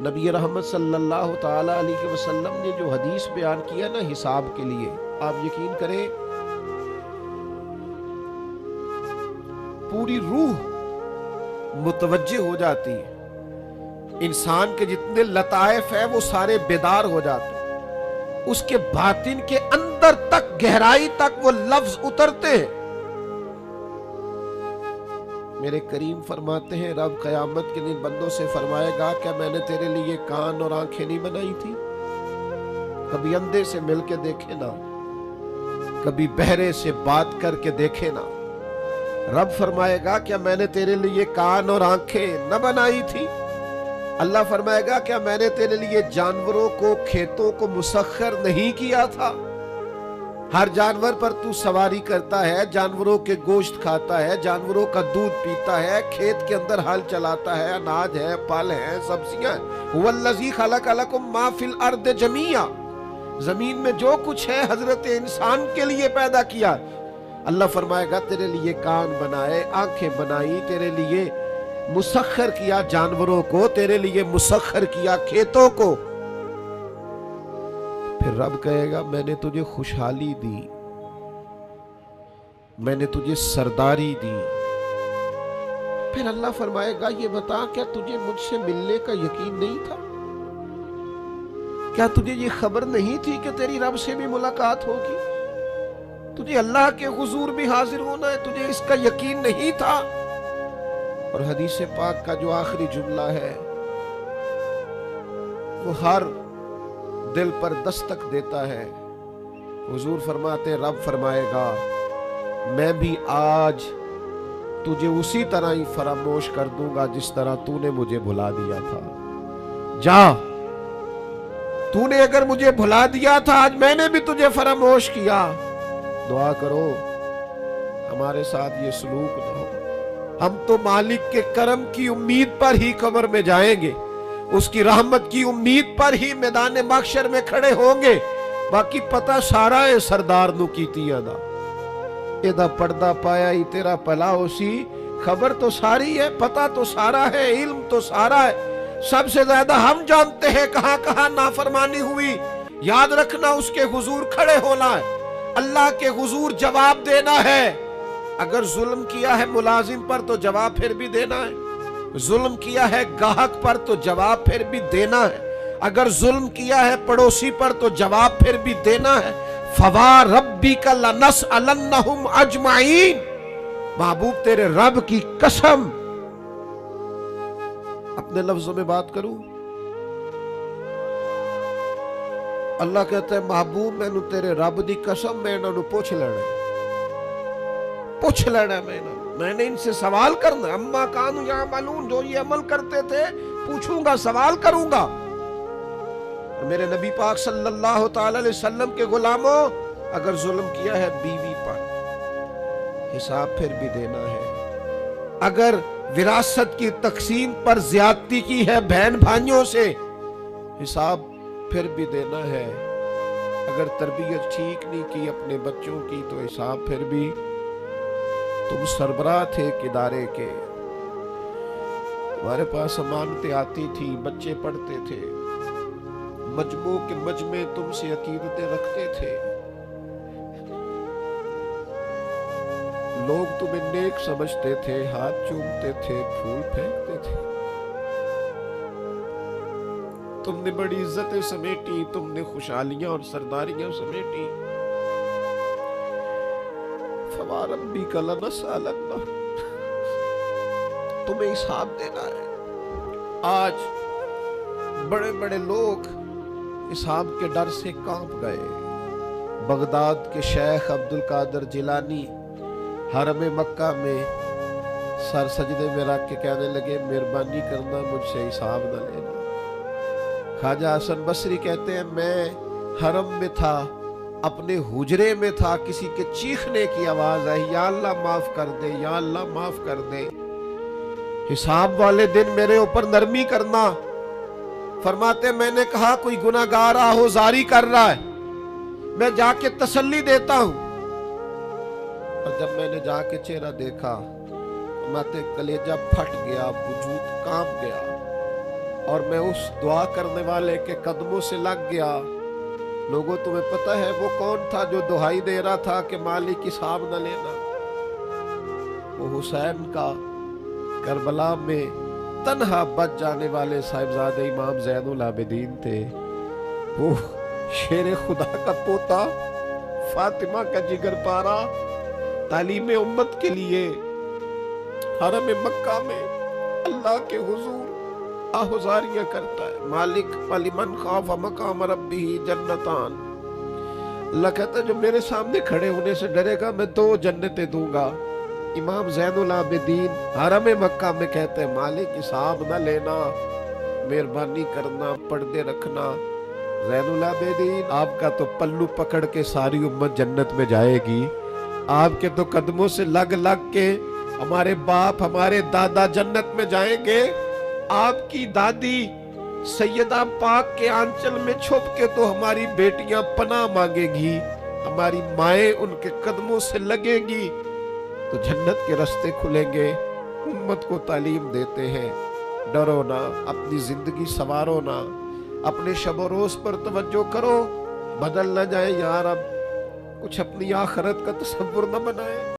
نبی رحمت صلی اللہ تعالی علیہ وسلم نے جو حدیث بیان کیا نا حساب کے لیے، آپ یقین کریں پوری روح متوجہ ہو جاتی ہے، انسان کے جتنے لطائف ہیں وہ سارے بیدار ہو جاتے ہیں، اس کے باطن کے اندر تک گہرائی تک وہ لفظ اترتے ہیں۔ میرے کریم فرماتے ہیں رب قیامت کے دن بندوں سے فرمائے گا کیا میں نے تیرے لیے کان اور آنکھیں نہیں بنائی تھی؟ کبھی اندھے سے مل کے دیکھے نا، کبھی بہرے سے بات کر کے دیکھے نا۔ رب فرمائے گا کیا میں نے تیرے لیے کان اور آنکھیں نہ بنائی تھی؟ اللہ فرمائے گا کیا میں نے تیرے لیے جانوروں کو کھیتوں کو مسخر نہیں کیا تھا؟ ہر جانور پر تو سواری کرتا ہے، جانوروں کے گوشت کھاتا ہے، جانوروں کا دودھ پیتا ہے، کھیت کے اندر ہل چلاتا ہے، اناج ہے، پھل ہیں، سبزیاں ہیں۔ هو الذی خلق لکم ما فی الارض جمیعا، زمین میں جو کچھ ہے حضرت انسان کے لیے پیدا کیا۔ اللہ فرمائے گا تیرے لیے کان بنائے، آنکھیں بنائی، تیرے لیے مسخر کیا جانوروں کو، تیرے لیے مسخر کیا کھیتوں کو۔ پھر رب کہے گا میں نے تجھے خوشحالی دی، میں نے تجھے سرداری دی۔ پھر اللہ فرمائے گا یہ بتا کیا تجھے مجھ سے ملنے کا یقین نہیں تھا؟ کیا تجھے یہ خبر نہیں تھی کہ تیری رب سے بھی ملاقات ہوگی؟ تجھے اللہ کے حضور بھی حاضر ہونا ہے، تجھے اس کا یقین نہیں تھا؟ اور حدیث پاک کا جو آخری جملہ ہے وہ ہر دل پر دستک دیتا ہے۔ حضور فرماتے رب فرمائے گا میں بھی آج تجھے اسی طرح ہی فراموش کر دوں گا جس طرح تو نے مجھے بھلا دیا تھا۔ جا، تو نے اگر مجھے بھلا دیا تھا آج میں نے بھی تجھے فراموش کیا۔ دعا کرو ہمارے ساتھ یہ سلوک نہ ہو۔ ہم تو مالک کے کرم کی امید پر ہی قبر میں جائیں گے، اس کی رحمت کی امید پر ہی میدان محشر میں کھڑے ہوں گے۔ باقی پتہ سارا ہے سردار نو کیتیاں دا، ایدہ پردہ پایا ہی تیرا پلا ہو سی۔ خبر تو ساری ہے، پتہ تو سارا ہے، علم تو سارا ہے۔ سب سے زیادہ ہم جانتے ہیں کہاں کہاں نافرمانی ہوئی۔ یاد رکھنا اس کے حضور کھڑے ہونا ہے، اللہ کے حضور جواب دینا ہے۔ اگر ظلم کیا ہے ملازم پر تو جواب پھر بھی دینا ہے، ظلم کیا ہے گاہک پر تو جواب پھر بھی دینا ہے، اگر ظلم کیا ہے پڑوسی پر تو جواب پھر بھی دینا ہے۔ فَوَرَبِّكَ لَنَسْأَلَنَّهُمْ أَجْمَعِينَ، محبوب تیرے رب کی قسم، اپنے لفظوں میں بات کروں، اللہ کہتا ہے محبوب میں نو تیرے رب دی قسم میں انہوں نے پوچھ لینا ہے، پوچھ لینا ہے میں نے ان سے سوال کرنا ہے۔ اما کانوا یعملون، جو یہ عمل کرتے تھے پوچھوں گا، سوال کروں گا۔ میرے نبی پاک صلی اللہ تعالی علیہ وسلم کے غلاموں، اگر ظلم کیا ہے بیوی پر حساب پھر بھی دینا ہے، اگر وراثت کی تقسیم پر زیادتی کی ہے بہن بھائیوں سے حساب پھر بھی دینا ہے، اگر تربیت ٹھیک نہیں کی اپنے بچوں کی تو حساب پھر بھی۔ تم سربراہ تھے ایک ادارے کے، ہمارے پاس امانتیں آتی تھی، بچے پڑھتے تھے، مجموع کے مجمع تم سے عقیدتیں رکھتے تھے، لوگ تمہیں نیک سمجھتے تھے، ہاتھ چومتے تھے، پھول پھینکتے تھے، تم نے بڑی عزتیں سمیٹی، تم نے خوشحالیاں اور سرداریاں سمیٹی۔ فَوَرَبِّكَ لَنَسْأَلَنَّهُمْ، تمہیں حساب دینا ہے۔ آج بڑے بڑے لوگ حساب کے ڈر سے کانپ گئے۔ بغداد کے شیخ عبدالقادر جیلانی حرم مکہ میں سر سجدے میں رکھ کے کہنے لگے مہربانی کرنا مجھ سے حساب نہ لینا۔ خواجہ حسن بصری کہتے ہیں میں حرم میں تھا، اپنے حجرے میں تھا، کسی کے چیخنے کی آواز آئی یا اللہ معاف کر دے، یا اللہ معاف کر دے، حساب والے دن میرے اوپر نرمی کرنا۔ فرماتے میں نے کہا کوئی گناہگار آہوزاری کر رہا ہے، میں جا کے تسلی دیتا ہوں۔ اور جب میں نے جا کے چہرہ دیکھا فرماتے کلیجہ پھٹ گیا، وجود کانپ گیا۔ اور میں اس دعا کرنے والے کے قدموں سے لگ گیا۔ لوگوں تمہیں پتہ ہے وہ کون تھا جو دہائی دے رہا تھا کہ مالک حساب نہ لینا؟ وہ حسین کا کربلا میں تنہا بچ جانے والے صاحبزادہ امام زین العابدین تھے۔ وہ شیر خدا کا پوتا، فاطمہ کا جگر پارا، تعلیم امت کے لیے حرم مکہ میں اللہ کے حضور آہذاریاں کرتا ہے۔ مالک وَلِمَنْ خَافَ مَقَامَ رَبِّهِ جنتان، اللہ کہتا ہے جو میرے سامنے کھڑے ہونے سے ڈرے گا میں 2 جنتیں دوں گا۔ امام زین العابدین حرم مکہ میں کہتے ہیں مالک حساب نہ لینا، مہربانی کرنا، پردے رکھنا۔ زین العابدین آپ کا تو پلو پکڑ کے ساری امت جنت میں جائے گی، آپ کے تو قدموں سے لگ لگ کے ہمارے باپ ہمارے دادا جنت میں جائیں گے، آپ کی دادی سیدہ پاک کے آنچل میں چھپ کے تو ہماری بیٹیاں پناہ مانگے گی، ہماری مائیں ان کے قدموں سے لگے گی، تو جنت کے راستے کھلیں گے۔ امت کو تعلیم دیتے ہیں ڈرو نہ، اپنی زندگی سنوارو نہ، اپنے شب و روز پر توجہ کرو، بدل نہ جائے یا رب، کچھ اپنی آخرت کا تصور نہ بنائے۔